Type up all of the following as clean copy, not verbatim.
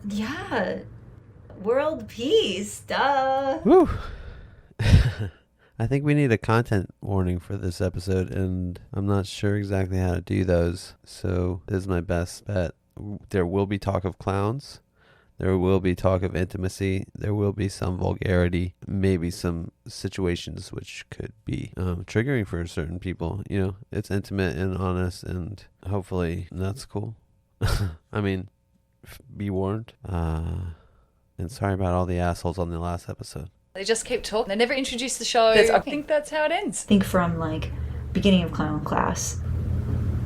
Yeah. World peace, duh. Woo! I think we need a content warning for this episode, and I'm not sure exactly how to do those. So this is my best bet. There will be talk of clowns. There will be talk of intimacy. There will be some vulgarity. Maybe some situations which could be triggering for certain people. You know, it's intimate and honest, and hopefully that's cool. I mean, be warned. And sorry about all the assholes on the last episode. They just keep talking. They never introduce the show. I think that's how it ends. I think from like beginning of clown class,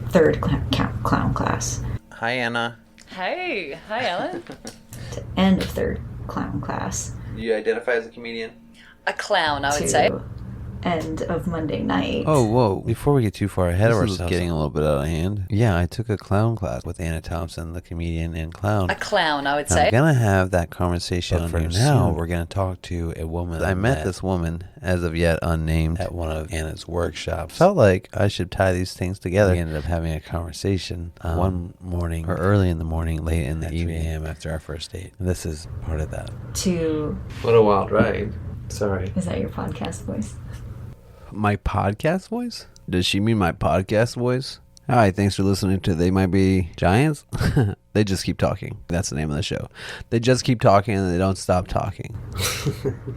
third clown class. Hi, Anna. Hey. Hi, Alan. To end of third clown class. You identify as a comedian? A clown, I would to say. End of Monday night. Oh, whoa. Before we get too far ahead of ourselves. Getting a little bit out of hand. Yeah, I took a clown class with Anna Thomson, the comedian and clown. A clown, I would I'm say. going to have that conversation on here now. We're going to talk to a woman. I met this woman, as of yet unnamed, at one of Anna's workshops. Felt like I should tie these things together. We ended up having a conversation one morning, or early in the morning, late in the evening after our first date. And this is part of that. What a wild ride. Sorry. Is that your podcast voice? My podcast voice? Does she mean my podcast voice? Hi, thanks for listening to They Might Be Giants. They just keep talking. That's the name of the show. They just keep talking and they don't stop talking.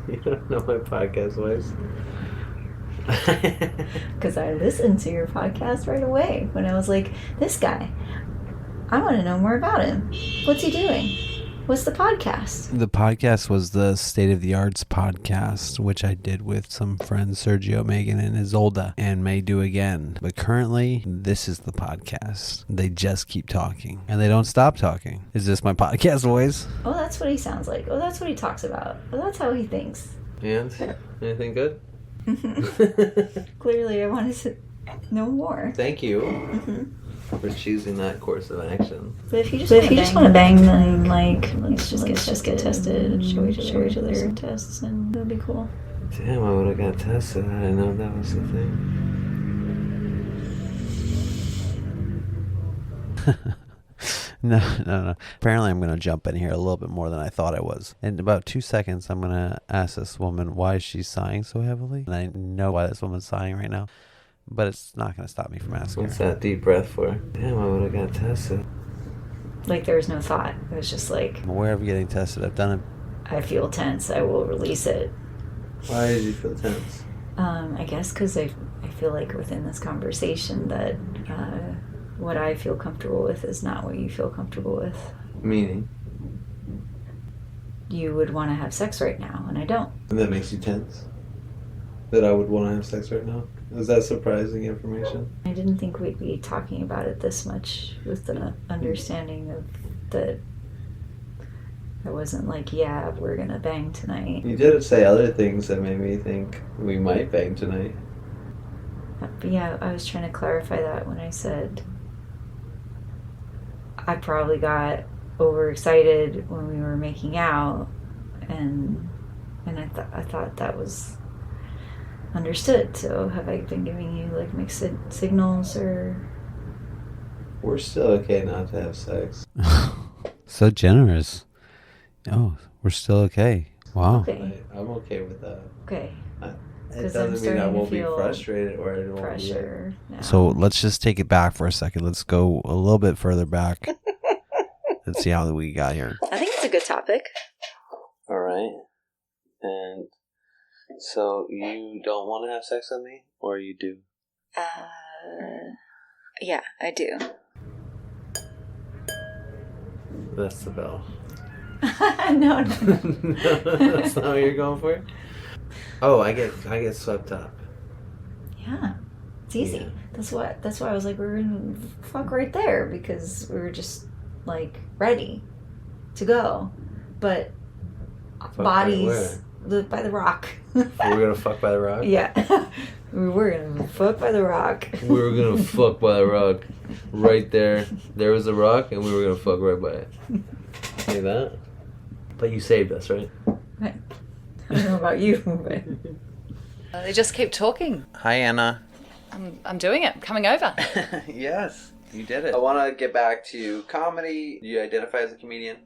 You don't know my podcast voice? Because I listened to your podcast right away when I was like, this guy, I want to know more about him. What's he doing? What's the podcast? The podcast was the State of the Arts podcast, which I did with some friends, Sergio, Megan, and Isolda, and may do again. But currently, this is the podcast. They just keep talking, and they don't stop talking. Is this my podcast voice? Oh, that's what he sounds like. Oh, that's what he talks about. Oh, that's how he thinks. And? Anything good? Clearly, I wanted to know more. Thank you for choosing that course of action. But if you just want to bang, then like let's just get tested and show each other tests, and that'll be cool. Damn, I would have got tested. I didn't know that was the thing. No. Apparently, I'm going to jump in here a little bit more than I thought I was. In about 2 seconds, I'm going to ask this woman why she's sighing so heavily. And I know why this woman's sighing right now. But it's not going to stop me from asking What's her. that deep breath for? Damn, I would have got tested. Like there was no thought. It was just like, I'm aware of getting tested. I've done it. I feel tense. I will release it. Why did you feel tense? I guess because I feel like within this conversation that what I feel comfortable with is not what you feel comfortable with. Meaning? You would want to have sex right now, and I don't. And that makes you tense? That I would want to have sex right now? Is that surprising information? I didn't think we'd be talking about it this much with the understanding of that I wasn't like, yeah, we're gonna bang tonight. You did say other things that made me think we might bang tonight. But yeah, I was trying to clarify that when I said I probably got overexcited when we were making out, and I thought that was understood. So have I been giving you like mixed signals, or? We're still okay not to have sex. So generous. Oh, we're still okay. Wow. Okay. I'm okay with that. Okay. It 'Cause I'm doesn't mean I starting to won't be feel frustrated or I won't Pressure. Now. So let's just take it back for a second. Let's go a little bit further back. Let's see how we got here. I think it's a good topic. All right. And so you don't want to have sex with me, or you do? Yeah, I do. That's the bell. No. No, that's not what you're going for? Oh, I get swept up. Yeah, it's easy. Yeah. That's why I was like, we're gonna fuck right there, because we were just like ready to go, but Fuck bodies by the rock. We're gonna fuck by the rock? Yeah, we were gonna fuck by the rock. We were gonna fuck by the rock. Right there. There was a rock, and we were gonna fuck right by it. See that? But you saved us, right? I don't know about you, but They just keep talking. Hi, Anna. I'm doing it. Coming over. Yes, you did it. I want to get back to comedy. Do you identify as a comedian?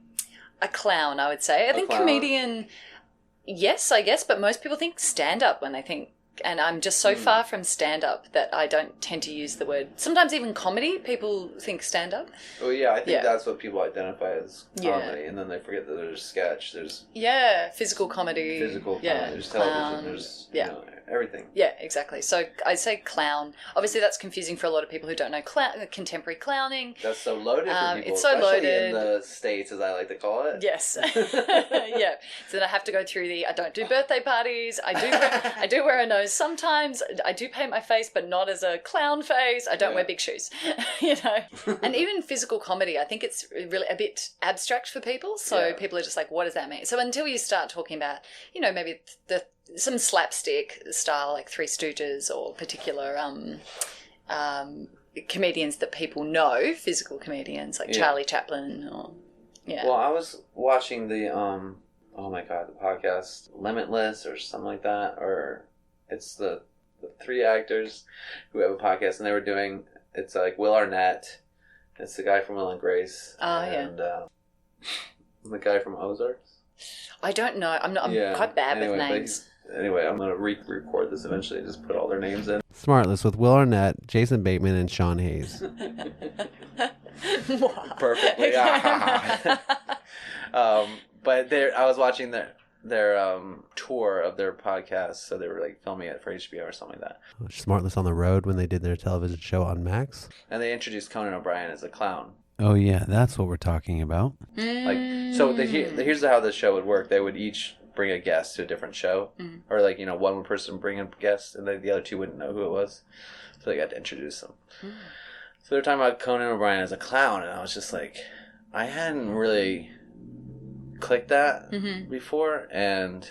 A clown, I would say. I think clown? Comedian, yes, I guess, but most people think stand-up when they think, and I'm just so far from stand-up that I don't tend to use the word. Sometimes even comedy, people think stand-up. Well, yeah, I think that's what people identify as comedy, and then they forget that there's sketch, there's... Yeah, physical comedy. There's television, there's everything. Yeah, exactly. So I'd say clown. Obviously, that's confusing for a lot of people who don't know contemporary clowning. That's so loaded for people, it's so especially loaded. in the States, as I like to call it. Yes. Yeah. So then I have to go through I don't do birthday parties. I do wear a nose sometimes. I do paint my face, but not as a clown face. I don't wear big shoes, And even physical comedy, I think it's really a bit abstract for people. So people are just like, what does that mean? So until you start talking about, maybe some slapstick style, like Three Stooges, or particular comedians that people know, physical comedians like Charlie Chaplin, or Well, I was watching the oh my god, the podcast Limitless or something like that, or it's the three actors who have a podcast, and they were doing, it's like Will Arnett, it's the guy from Will and Grace, and the guy from Ozarks. I don't know. I'm quite bad with names. Anyway, I'm going to re-record this eventually and just put all their names in. Smartless with Will Arnett, Jason Bateman, and Sean Hayes. Perfectly. But I was watching their tour of their podcast, so they were like filming it for HBO or something like that. Smartless on the Road, when they did their television show on Max. And they introduced Conan O'Brien as a clown. Oh yeah, that's what we're talking about. Here's how the show would work. They would each bring a guest to a different show, or one person bring a guest, and then the other two wouldn't know who it was, so they got to introduce them. So they're talking about Conan O'Brien as a clown, and I was just like, I hadn't really clicked that before, and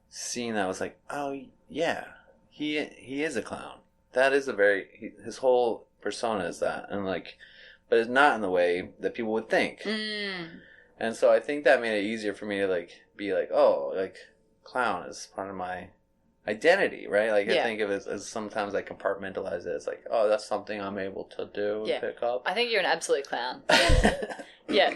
seeing that, I was like, oh yeah, he is a clown. That is his whole persona is that, and but it's not in the way that people would think. And so I think that made it easier for me to be clown is part of my identity, right? I think of it as sometimes I compartmentalize it. It's like, oh, that's something I'm able to do and pick up. I think you're an absolute clown. Yeah.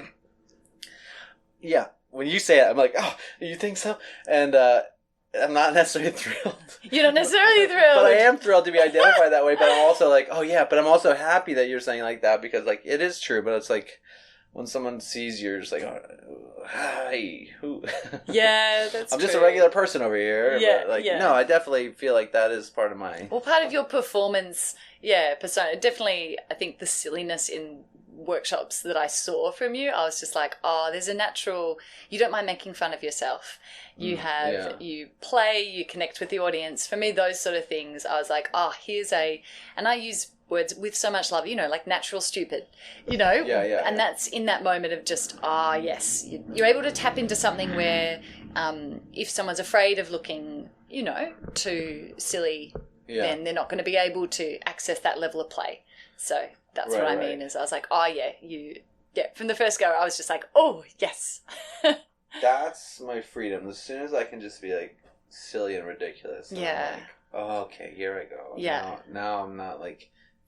Yeah. When you say it, I'm like, oh, you think so? And I'm not necessarily thrilled. You're not necessarily thrilled. But I am thrilled to be identified that way. But I'm also like, oh yeah, but I'm also happy that you're saying like that, because it is true, but it's like, when someone sees you, you're just like, oh, hi, who? Yeah, that's I'm true. just a regular person over here. Yeah, but no, I definitely feel like that is part of my... Well, part of your performance, persona. Definitely, I think the silliness in workshops that I saw from you, I was just like, oh, there's a natural... You don't mind making fun of yourself. You you play, you connect with the audience. For me, those sort of things, I was like, oh, and I use words with so much love, like natural stupid, and that's in that moment of just, yes, you're able to tap into something where if someone's afraid of looking, too silly, then they're not going to be able to access that level of play. So that's what I mean is I was like, oh yeah, from the first go I was just like, oh yes. That's my freedom. As soon as I can just be silly and ridiculous, I'm like, oh, okay, here I go. Now I'm not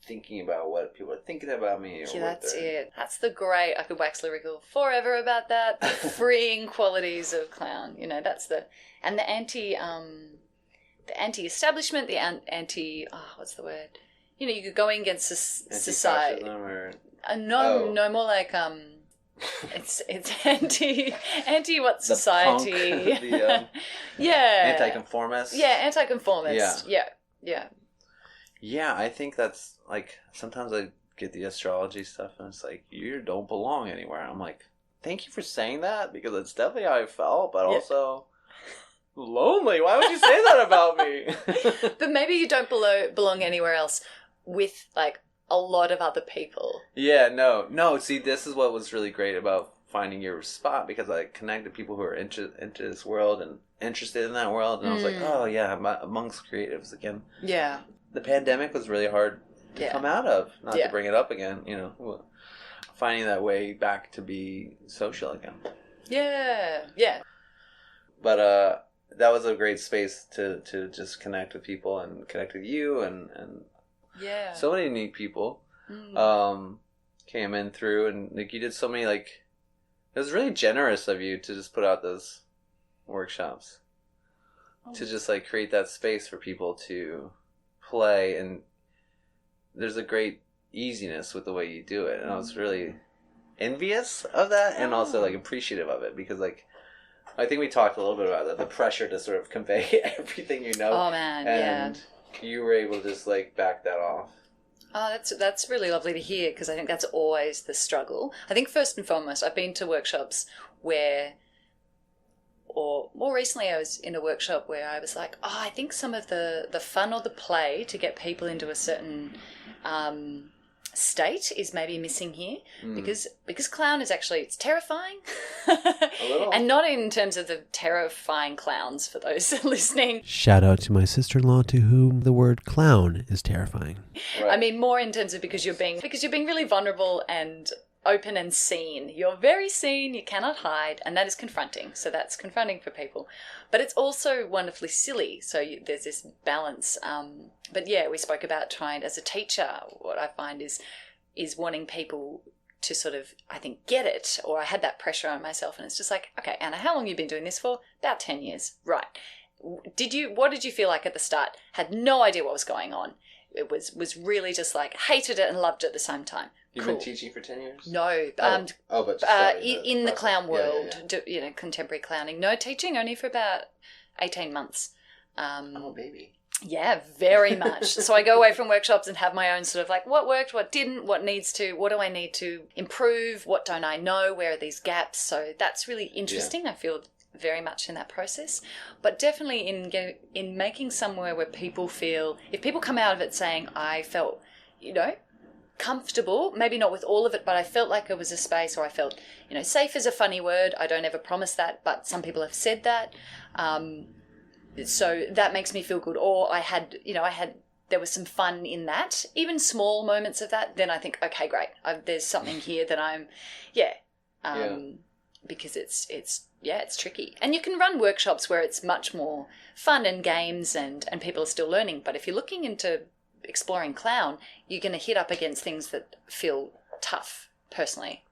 thinking about what people are thinking about me. Or that's it. That's the great. I could wax lyrical forever about that. The freeing qualities of clown. That's the anti-establishment. The anti. What's the word? You could go against society. Or... No, more like It's anti what society? Punk, the, anti-conformist. Yeah, anti-conformist. Yeah. Yeah, I think that's sometimes I get the astrology stuff and it's like, you don't belong anywhere. I'm like, thank you for saying that, because it's definitely how I felt, but also lonely. Why would you say that about me? But maybe you don't belong anywhere else with a lot of other people. Yeah, no. See, this is what was really great about finding your spot, because I connected people who are into this world and interested in that world, and I was like, oh yeah, I'm amongst creatives again. Yeah. The pandemic was really hard to come out of. Not to bring it up again, finding that way back to be social again. Yeah. But that was a great space to just connect with people and connect with you and so many neat people came in through, and you did so many It was really generous of you to just put out those workshops. To just like create that space for people to play, and there's a great easiness with the way you do it, and I was really envious of that and also like appreciative of it, because like I think we talked a little bit about that, the pressure to sort of convey everything you know. Oh man, and you were able to just like back that off. Oh, that's really lovely to hear, because I think that's always the struggle. I think first and foremost, I've been to workshops where, or more recently I was in a workshop where I was like, I think some of the fun or the play to get people into a certain state is maybe missing here, because clown is actually, it's terrifying. A little. And not in terms of the terrifying clowns, for those listening. Shout out to my sister-in-law, to whom the word clown is terrifying. Right. I mean, more in terms of because you're being really vulnerable and open and seen. You're very seen, you cannot hide, and that is confronting. So that's confronting for people. But it's also wonderfully silly, so there's this balance. But yeah, we spoke about trying, as a teacher, what I find is wanting people to sort of, I think, get it, or I had that pressure on myself, and it's just like, okay, Anna, how long have you been doing this for? About 10 years. Right. What did you feel like at the start? Had no idea what was going on. It was really just like hated it and loved it at the same time. You've been teaching for 10 years? No. But in the clown world, contemporary clowning. No teaching, only for about 18 months. Baby. Yeah, very much. So I go away from workshops and have my own sort of like, what worked, what didn't, what do I need to improve, what don't I know, where are these gaps? So that's really interesting. I feel very much in that process, but definitely in making somewhere where people feel, if people come out of it saying, I felt, comfortable, maybe not with all of it, but I felt like it was a space, or I felt, safe is a funny word. I don't ever promise that, but some people have said that. So that makes me feel good. Or there was some fun in that, even small moments of that. Then I think, okay, great. There's something here that I'm, because it's tricky. And you can run workshops where it's much more fun and games and people are still learning. But if you're looking into exploring clown, you're going to hit up against things that feel tough, personally.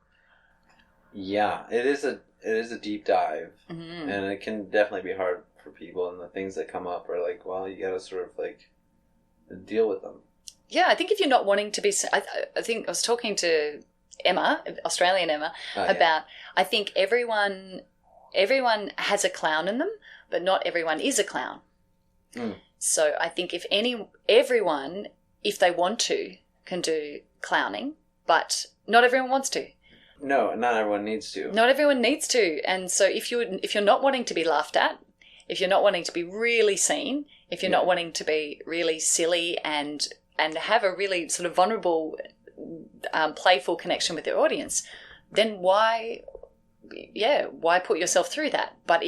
Yeah, it is a deep dive, mm-hmm. and it can definitely be hard for people, and the things that come up are like, well, you got to sort of like deal with them. Yeah, I think if you're not wanting to be, I think I was talking to Emma, Australian Emma, about, I think everyone has a clown in them, but not everyone is a clown. Mm. So I think everyone, if they want to, can do clowning, but not everyone wants to. No, not everyone needs to. Not everyone needs to. And so if you're not wanting to be laughed at, if you're not wanting to be really seen, if you're not wanting to be really silly and have a really sort of vulnerable, playful connection with your audience, then why put yourself through that? But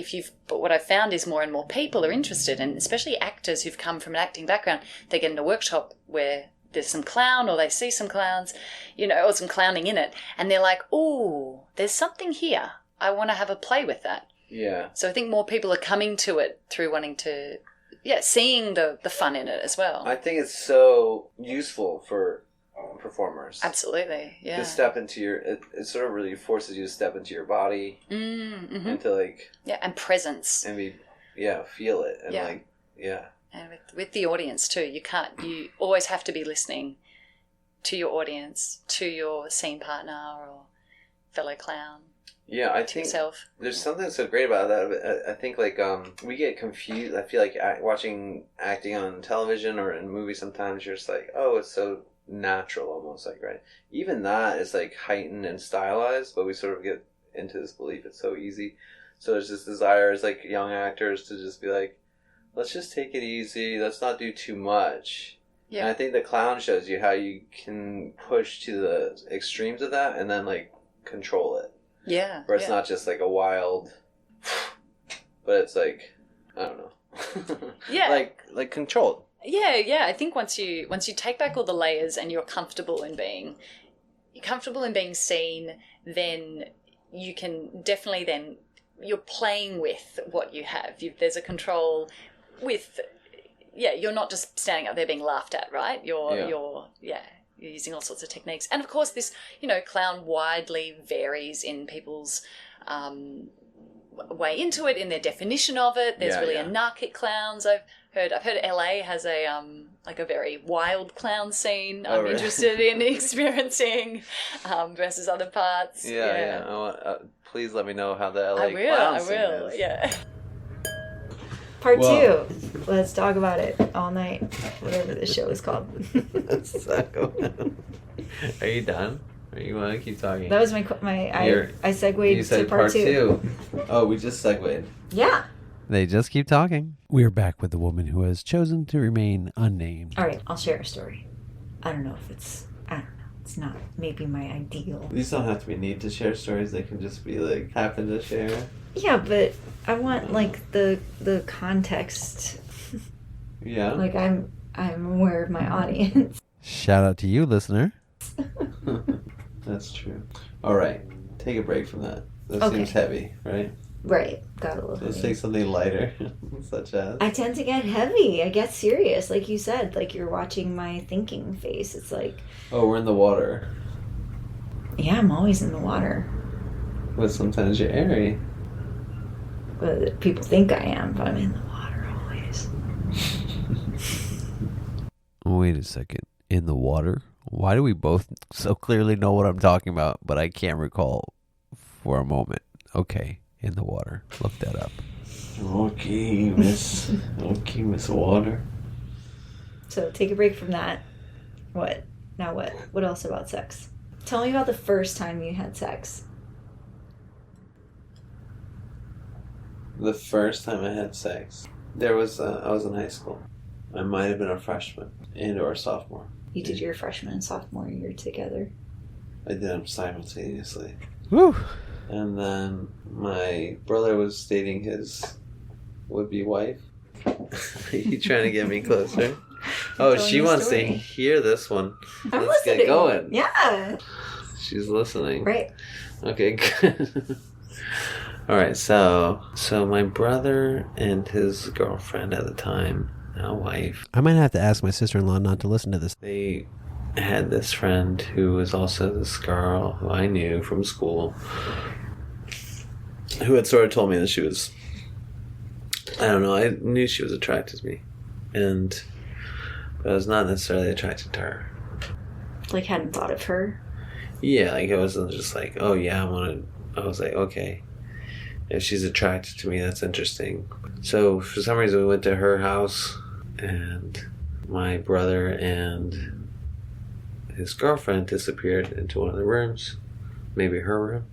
what I've found is more and more people are interested, and especially actors who've come from an acting background, they get in a workshop where there's some clown, or they see some clowns, or some clowning in it, and they're like, ooh, there's something here. I want to have a play with that. Yeah. So I think more people are coming to it through wanting to, seeing the fun in it as well. I think it's so useful for performers. Absolutely, yeah. To step into it sort of really forces you to step into your body, mm-hmm. and to like... Yeah, and presence. And feel it, and And with the audience too, you always have to be listening to your audience, to your scene partner or fellow clown. Yeah, I think yourself. There's something so great about that. I think like we get confused. I feel like watching acting on television or in movies sometimes you're just like, oh, it's so natural almost, like, right? Even that is like heightened and stylized, but we sort of get into this belief it's so easy. So there's this desire as like young actors to just be like, let's just take it easy. Let's not do too much. Yeah. And I think the clown shows you how you can push to the extremes of that and then like control it. Yeah. Where it's not just like a wild, but it's like, I don't know. Yeah. like controlled. Yeah. I think once you take back all the layers and you're comfortable in being seen, then you can definitely you're playing with what you have. There's a control with, you're not just standing up there being laughed at, right? You're using all sorts of techniques. And of course this, clown widely varies in people's way into it in their definition of it. There's really anarchic clowns. I've heard LA has a like a very wild clown scene. I'm interested in experiencing versus other parts. Please let me know how the LA clown scene is. Yeah. Part 2. Let's talk about it all night. Whatever the show is called. Are you done? Or you want to keep talking? That was I segued you said to part 2. Oh, we just segued. Yeah. They just keep talking. We're back with the woman who has chosen to remain unnamed. All right, I'll share a story. I don't know if it's not maybe my ideal. These don't have to be need to share stories. They can just be like happen to share. Yeah, but I want like the context. Yeah. Like I'm aware of my audience. Shout out to you, listener. That's true. All right, take a break from that. That seems heavy, right? Right, got a little. Let's take something lighter, such as. I tend to get heavy. I get serious, like you said. Like you're watching my thinking face. It's like. Oh, we're in the water. Yeah, I'm always in the water. But sometimes you're airy. But people think I am, but I'm in the water always. Wait a second. In the water? Why do we both so clearly know what I'm talking about, but I can't recall for a moment? Okay, in the water. Look that up. Okay, Miss Water. So take a break from that. What? Now what? What else about sex? Tell me about the first time you had sex. The first time I had sex, I was in high school. I might have been a freshman or a sophomore. You did your freshman and sophomore year together. I did them simultaneously. Woo! And then my brother was dating his would-be wife. Are you trying to get me closer? Oh, she wants to hear this one. Let's get going. Yeah. She's listening. Right. Okay, good. All right, so my brother and his girlfriend at the time, now wife. I might have to ask my sister-in-law not to listen to this. They had this friend who was also this girl who I knew from school, who had sort of told me that she was, I don't know, I knew she was attracted to me, but I was not necessarily attracted to her. Like, hadn't thought of her? Yeah, like it wasn't just like, oh yeah, I was like, okay. If she's attracted to me, that's interesting. So for some reason we went to her house, and my brother and his girlfriend disappeared into one of the rooms, maybe her room.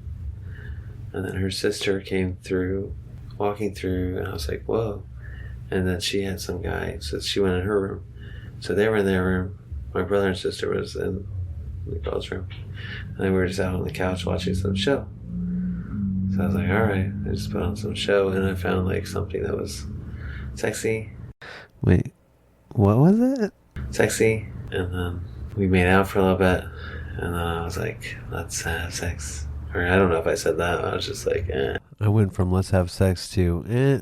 And then her sister came through, walking through, and I was like, whoa. And then she had some guy, so she went in her room. So they were in their room. My brother and sister was in the girl's room. And then we were just out on the couch watching some show. So I was like, all right. I just put on some show, and I found like something that was sexy. Wait, what was it? Sexy. And then we made out for a little bit, and then I was like, let's have sex. Or I don't know if I said that. I was just like, eh. I went from let's have sex to eh.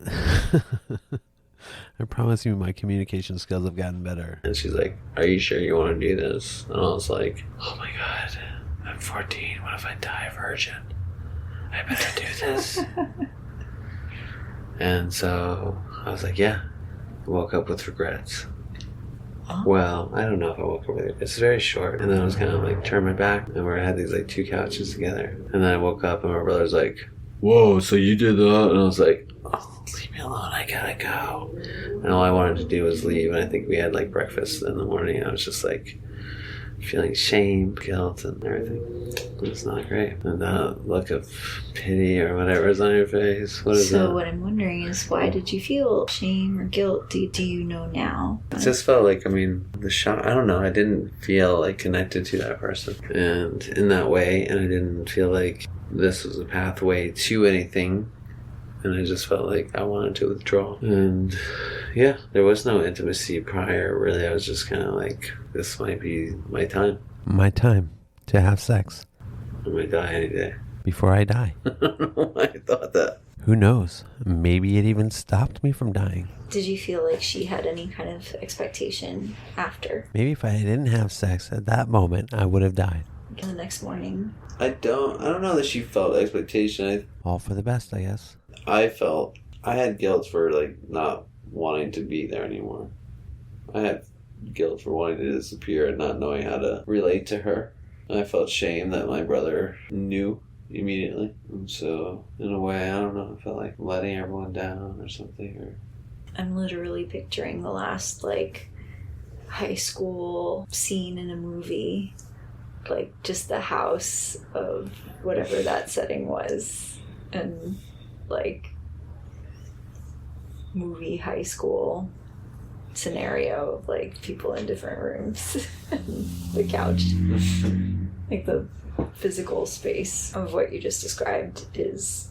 I promise you my communication skills have gotten better. And she's like, are you sure you want to do this? And I was like, oh my God, I'm 14. What if I die a virgin? I better do this. And so I was like, yeah. I woke up with regrets. Oh. Well, I don't know if I woke up with it. It's very short. And then I was kind of like, turn my back. And we had these like 2 couches together. And then I woke up and my brother's like, whoa, so you did that? And I was like, oh, leave me alone. I gotta go. And all I wanted to do was leave. And I think we had like breakfast in the morning. And I was just like, feeling shame, guilt, and everything. It's not great. And that look of pity or whatever is on your face. What is that? So what I'm wondering is, why did you feel shame or guilt? Do you know now? It just felt like, the shock, I don't know, I didn't feel like connected to that person. And in that way, and I didn't feel like this was a pathway to anything. And I just felt like I wanted to withdraw. And yeah, there was no intimacy prior, really. I was just kind of like, this might be my time. My time to have sex. I might die any day. Before I die. I don't know why I thought that. Who knows? Maybe it even stopped me from dying. Did you feel like she had any kind of expectation after? Maybe if I didn't have sex at that moment, I would have died. the next morning? I don't know that she felt expectation. All for the best, I guess. I had guilt for like not wanting to be there anymore. I had guilt for wanting to disappear and not knowing how to relate to her. I felt shame that my brother knew immediately. And so, in a way, I don't know, I felt like letting everyone down or something. Or I'm literally picturing the last, like, high school scene in a movie. Like, just the house of whatever that setting was. And, like, movie high school scenario of, like, people in different rooms. The couch. Like, the physical space of what you just described is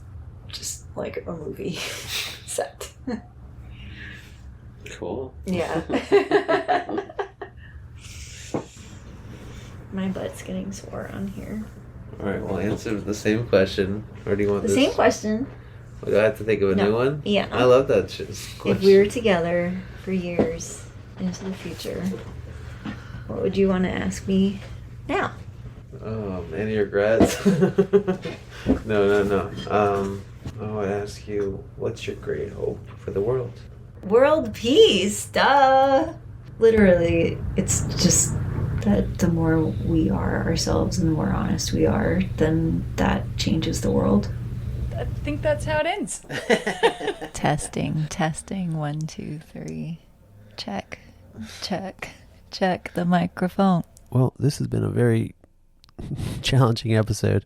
just like a movie set. cool. Yeah. My butt's getting sore on here. Alright, we'll answer the same question. Or do you want The this? same question. Do I have to think of a new one? Yeah. I love that question. If we were together for years into the future, what would you want to ask me now? Any regrets? No. I would ask you, what's your great hope for the world? World peace, duh. Literally, it's just that the more we are ourselves and the more honest we are, then that changes the world. I think that's how it ends. Testing. 1, 2, 3. Check the microphone. Well, this has been a very challenging episode.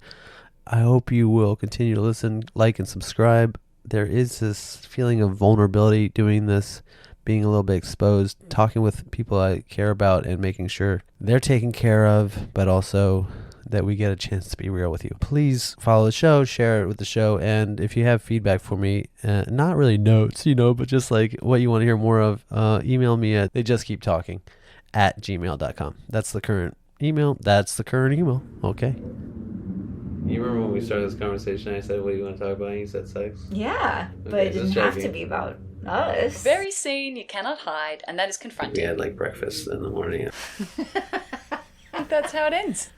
I hope you will continue to listen, like, and subscribe. There is this feeling of vulnerability doing this, being a little bit exposed, talking with people I care about and making sure they're taken care of, but also that we get a chance to be real with you. Please follow the show, share it with the show, and if you have feedback for me, not really notes, but just like what you want to hear more of, email me at theyjustkeeptalking@gmail.com. That's the current email. Okay. You remember when we started this conversation, I said, what do you want to talk about? And you said sex? Yeah, but Okay, it didn't just have checking. to be about us. Very soon, you cannot hide, and that is We confronting. had like breakfast in the morning. I think that's how it ends.